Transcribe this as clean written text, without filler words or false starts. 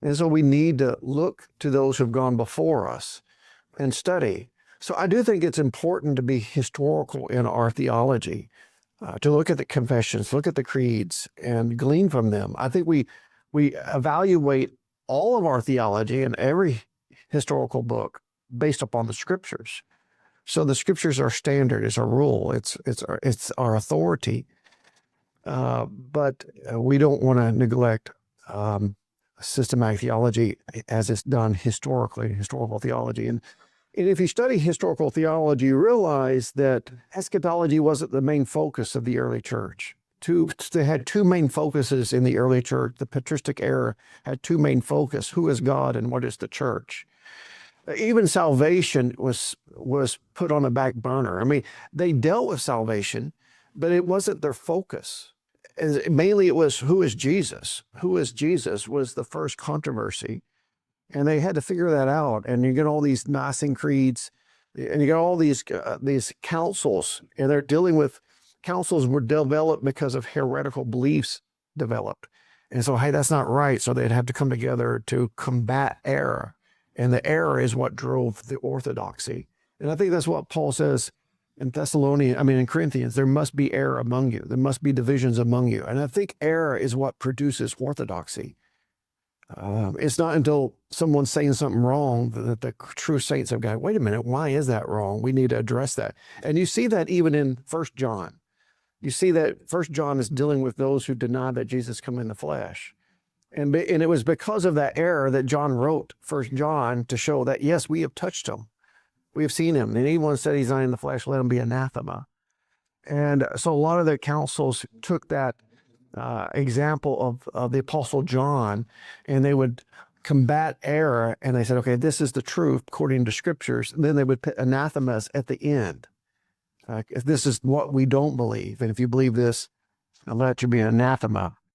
And so we need to look to those who've gone before us and study. So I do think it's important to be historical in our theology, to look at the confessions, look at the creeds, and glean from them. I think we evaluate all of our theology in every historical book based upon the scriptures. So the scriptures are standard, it's our rule, it's our authority. But we don't want to neglect systematic theology as it's done historically, historical theology. And if you study historical theology, you realize that eschatology wasn't the main focus of the early church. They had two main focuses in the early church. The patristic era had two main focus: who is God and what is the church? Even salvation was put on the back burner. I mean, they dealt with salvation, but it wasn't their focus. Mainly it was, who is Jesus? Who is Jesus was the first controversy. And they had to figure that out. And you get all these Nicene creeds, and you get all these councils, and they're dealing with councils were developed because of heretical beliefs developed. And so, hey, that's not right. So they'd have to come together to combat error. And the error is what drove the orthodoxy. And I think that's what Paul says in Corinthians, there must be error among you. There must be divisions among you. And I think error is what produces orthodoxy. It's not until someone's saying something wrong that the true saints have got, wait a minute, why is that wrong? We need to address that. And you see that even in 1 John. You see that 1 John is dealing with those who deny that Jesus come in the flesh. And it was because of that error that John wrote 1 John to show that, yes, we have touched him. We have seen him. And anyone said he's not in the flesh, let him be anathema. And so a lot of the councils took that example of the Apostle John, and they would combat error, and they said, okay, this is the truth according to scriptures. And then they would put anathemas at the end. This is what we don't believe. And if you believe this, I'll let you be anathema.